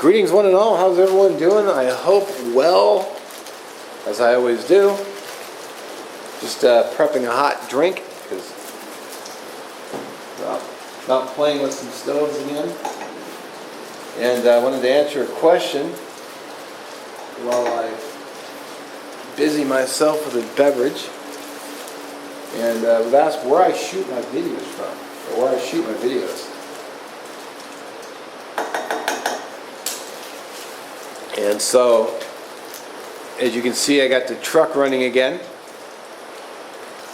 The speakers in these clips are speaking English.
Greetings one and all, how's everyone doing? I hope well, as I always do. Just prepping a hot drink, because about playing with some stoves again. And I wanted to answer a question while I busy myself with a beverage. And was asked where I shoot my videos from, or where I shoot my videos. And so, as you can see, I got the truck running again.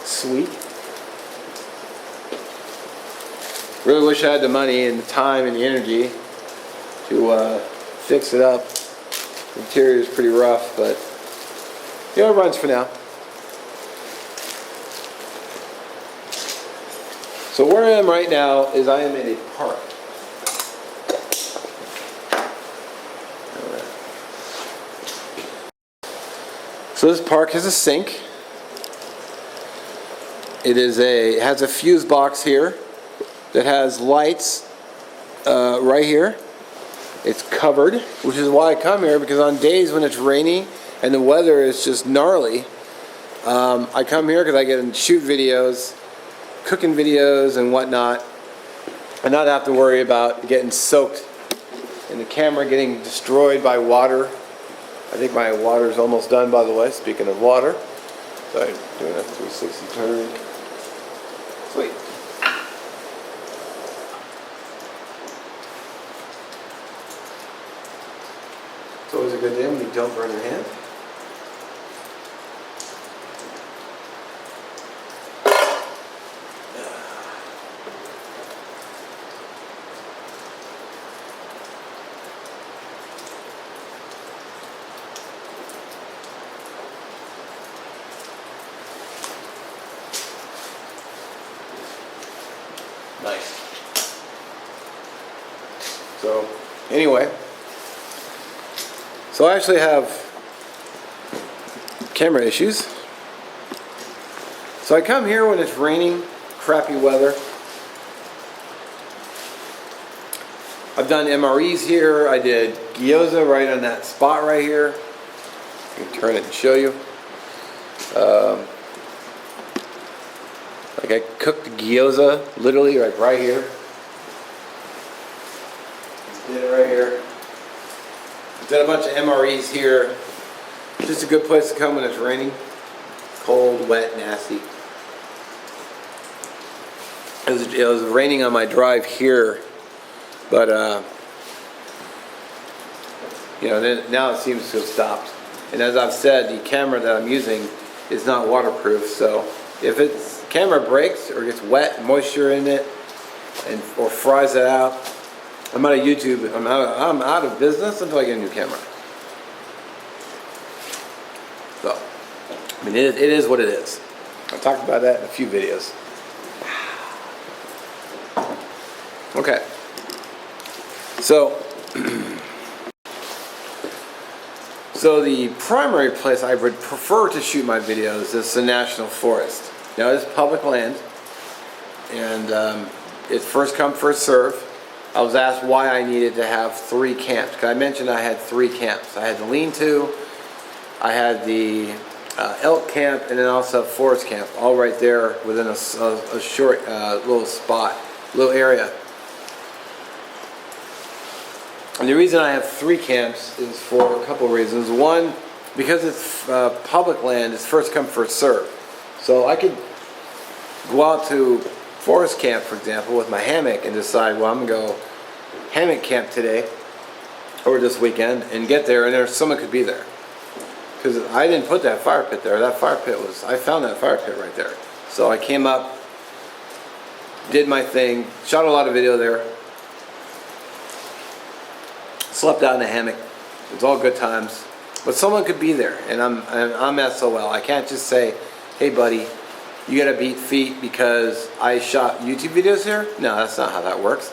Sweet. Really wish I had the money and the time and the energy to fix it up. The interior is pretty rough, but you know, it runs for now. So where I am right now is I am in a park. So this park has a sink. It has a fuse box here that has lights right here. It's covered, which is why I come here, because on days when it's rainy and the weather is just gnarly, I come here because I get to shoot videos, cooking videos and whatnot, and not have to worry about getting soaked and the camera getting destroyed by water. I think my water is almost done, by the way, speaking of water. So I'm doing a 360 turn. Sweet. It's always a good day when you don't burn your hand. Nice. So, anyway, so I actually have camera issues. So I come here when it's raining, crappy weather. I've done MREs here. I did gyoza right on that spot right here. I can turn it and show you. Like I cooked gyoza, literally like right here. Did it right here. Did a bunch of MREs here. Just a good place to come when it's raining. Cold, wet, nasty. It was raining on my drive here, but you know, now it seems to have stopped. And as I've said, the camera that I'm using is not waterproof, so if it's camera breaks or gets wet, moisture in it, or fries it out, I'm out of YouTube. I'm out of business until I get a new camera. So, I mean, it is what it is. I talked about that in a few videos. Okay. So the primary place I would prefer to shoot my videos is the National Forest. Now, it's public land, and it's first come, first serve. I was asked why I needed to have 3 camps, because I mentioned I had 3 camps. I had the lean-to, I had the elk camp, and then also forest camp, all right there within a short little spot, little area. And the reason I have 3 camps is for a couple of reasons. One, because it's public land, it's first come, first serve. So I could go out to forest camp, for example, with my hammock and decide, well, I'm going to go hammock camp today or this weekend, and get there and someone could be there. Because I didn't put that fire pit there. That fire pit I found that fire pit right there. So I came up, did my thing, shot a lot of video there, slept out in a hammock. It was all good times. But someone could be there, and I'm SOL. I can't just say, hey buddy, you gotta beat feet because I shot YouTube videos here. No, that's not how that works.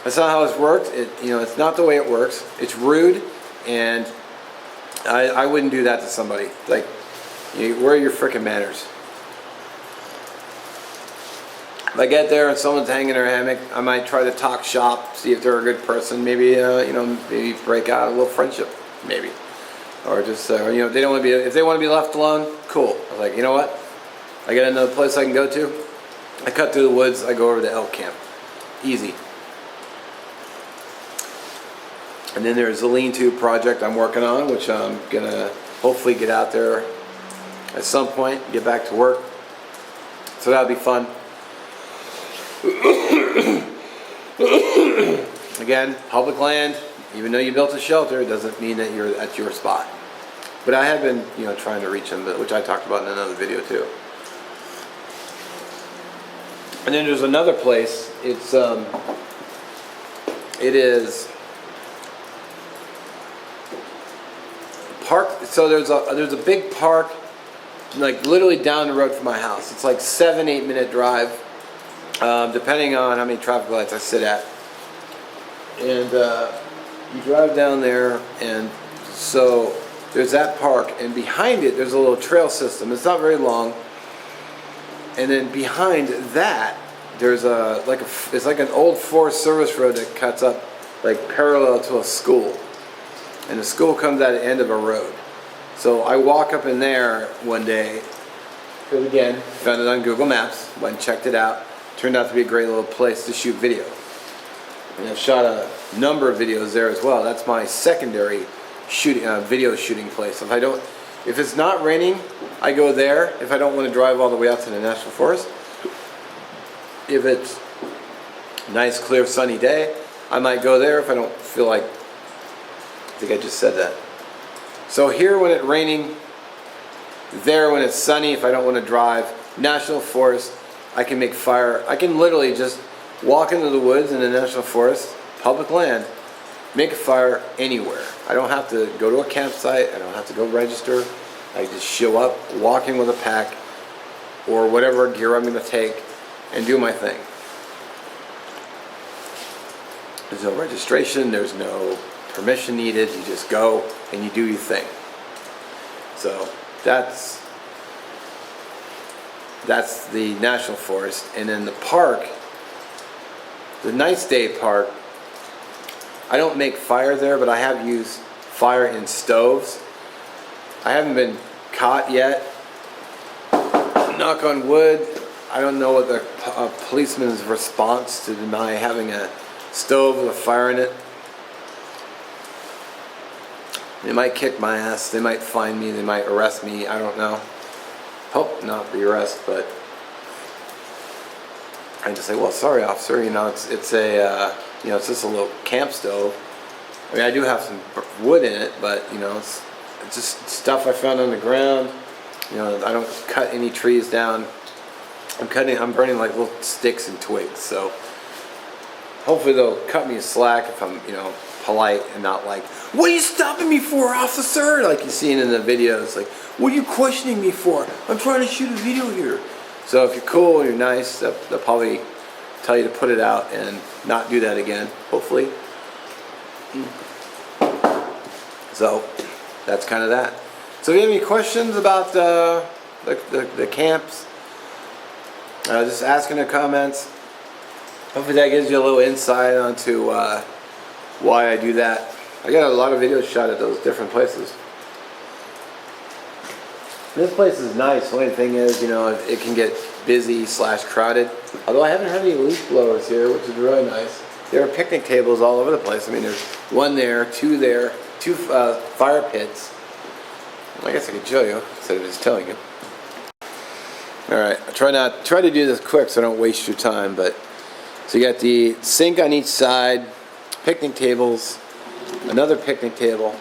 That's not how it's worked. It's not the way it works. It's rude, and I wouldn't do that to somebody. Like, where are your frickin' manners? If I get there and someone's hanging their hammock, I might try to talk shop, see if they're a good person. Maybe maybe break out a little friendship, maybe, or just if they don't want to be, if they want to be left alone, cool. I was like, you know what? I got another place I can go to. I cut through the woods. I go over to elk camp. Easy. And then there's a lean-to project I'm working on, which I'm gonna hopefully get out there at some point, get back to work. So that'll be fun. Again, public land, even though you built a shelter, doesn't mean that you're at your spot. But I have been, trying to reach them, which I talked about in another video too. And then there's another place. It is park. So there's a big park, like literally down the road from my house. It's like 7-8 minute drive, depending on how many traffic lights I sit at. And you drive down there, and so there's that park, and behind it there's a little trail system. It's not very long. And then behind that, there's it's like an old Forest Service road that cuts up like parallel to a school, and the school comes at the end of a road. So I walk up in there one day, because again, found it on Google Maps, went and checked it out. Turned out to be a great little place to shoot video. And I've shot a number of videos there as well. That's my secondary shooting, video shooting place. If it's not raining, I go there. If I don't want to drive all the way out to the National Forest. If it's a nice, clear, sunny day, I might go there if I don't feel like, I think I just said that. So here when it's raining, there when it's sunny, if I don't want to drive, National Forest, I can make fire. I can literally just walk into the woods in the National Forest, public land, make a fire anywhere. I don't have to go to a campsite. I don't have to go register. I just show up, walk in with a pack or whatever gear I'm going to take and do my thing. There's no registration. There's no permission needed. You just go and you do your thing. So that's the National Forest. And then the park, the Nice Day Park, I don't make fire there, but I have used fire in stoves. I haven't been caught yet. Knock on wood. I don't know what the policeman's response to my having a stove with a fire in it. They might kick my ass. They might fine me. They might arrest me. I don't know. Hope not the arrest, but I just say, well, sorry, officer. It's just a little camp stove. I mean, I do have some wood in it, but it's just stuff I found on the ground. I don't cut any trees down. I'm burning like little sticks and twigs. So hopefully they'll cut me a slack if I'm, polite and not like, what are you stopping me for, officer? Like you see in the videos, like, what are you questioning me for? I'm trying to shoot a video here. So if you're cool and you're nice, they'll probably tell you to put it out and not do that again, hopefully. So that's kind of that. So if you have any questions about the camps, just ask in the comments. Hopefully that gives you a little insight onto why I do that. I got a lot of videos shot at those different places. This place is nice. The only thing is, it can get busy / crowded. Although I haven't had any leaf blowers here, which is really nice. There are picnic tables all over the place. I mean, there's one there, two fire pits. I guess I could show you instead of just telling you. All right, I try to do this quick so I don't waste your time. But so you got the sink on each side, picnic tables, another picnic table,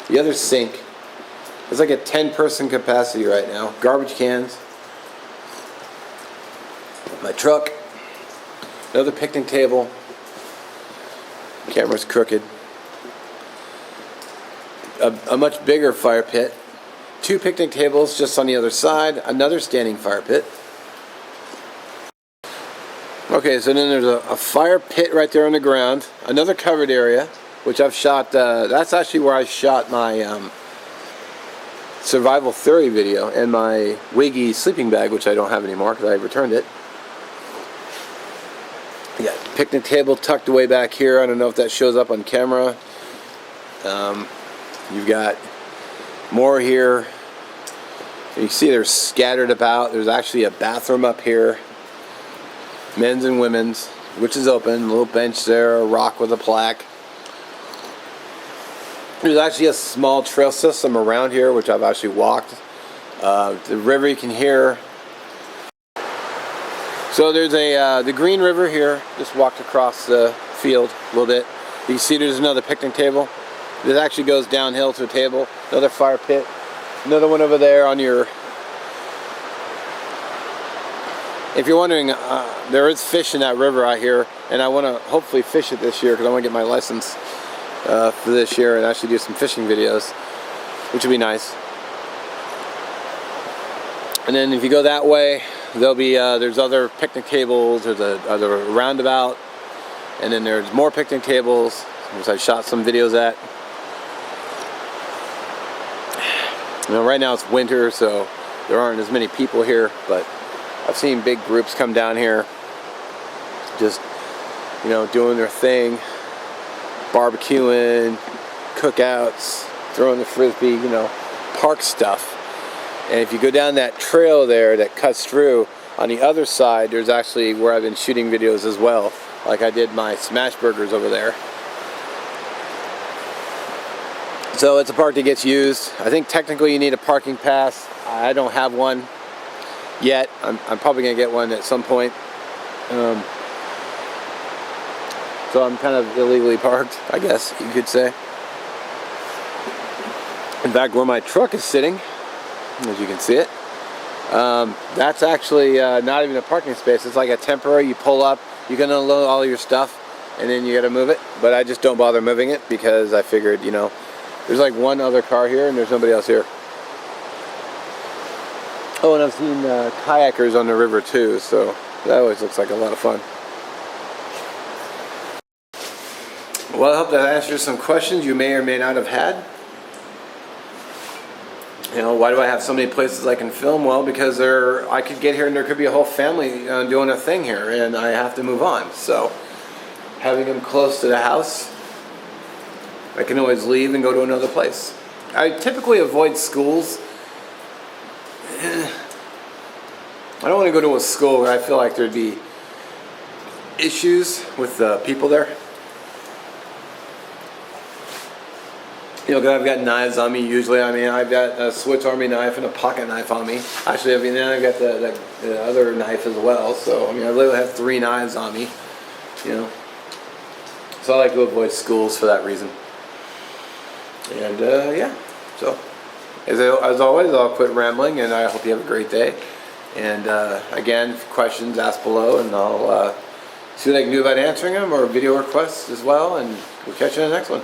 the other sink. It's like a 10-person capacity right now. Garbage cans, my truck, another picnic table. Camera's crooked. A much bigger fire pit. 2 picnic tables just on the other side. Another standing fire pit. Okay, so then there's a fire pit right there on the ground. Another covered area, which I've shot. That's actually where I shot my survival theory video and my Wiggy sleeping bag, which I don't have anymore because I returned it. You got picnic table tucked away back here. I don't know if that shows up on camera. You've got more here. You see they're scattered about. There's actually a bathroom up here, men's and women's, which is open. A little bench there, a rock with a plaque. There's actually a small trail system around here, which I've actually walked. The river you can hear. So there's the Green River here. Just walked across the field a little bit. You can see there's another picnic table. This actually goes downhill to a table. Another fire pit. Another one over there on your... If you're wondering, there is fish in that river out here, and I want to hopefully fish it this year because I want to get my license for this year and actually do some fishing videos, which would be nice. And then if you go that way, there'll be there's other picnic tables. There's a roundabout, and then there's more picnic tables, which I shot some videos at. You know, right now it's winter, so there aren't as many people here, but I've seen big groups come down here, just, you know, doing their thing, barbecuing, cookouts, throwing the frisbee, you know, park stuff. And if you go down that trail there that cuts through, on the other side, there's actually where I've been shooting videos as well, like I did my smash burgers over there. So it's a park that gets used. I think technically you need a parking pass. I don't have one yet. I'm probably gonna get one at some point. So I'm kind of illegally parked, I guess you could say. In fact, where my truck is sitting, as you can see it, that's actually not even a parking space. It's like a temporary, you pull up, you can unload all your stuff, and then you gotta move it. But I just don't bother moving it because I figured, you know, there's like one other car here and there's nobody else here. Oh, and I've seen kayakers on the river too, so that always looks like a lot of fun. Well, I hope that answers some questions you may or may not have had. You know, why do I have so many places I can film? Well, because I could get here and there could be a whole family doing a thing here, and I have to move on. So having them close to the house, I can always leave and go to another place. I typically avoid schools. I don't want to go to a school where I feel like there'd be issues with the people there. You know, 'cause I've got knives on me usually. I mean, I've got a Swiss Army knife and a pocket knife on me. Actually, I mean, then I've got the other knife as well. So, I mean, I literally have 3 knives on me, you know. So I like to avoid schools for that reason. And, yeah. So, as always, I'll quit rambling, and I hope you have a great day. And, again, questions, ask below, and I'll see what I can do about answering them, or video requests as well, and we'll catch you in the next one.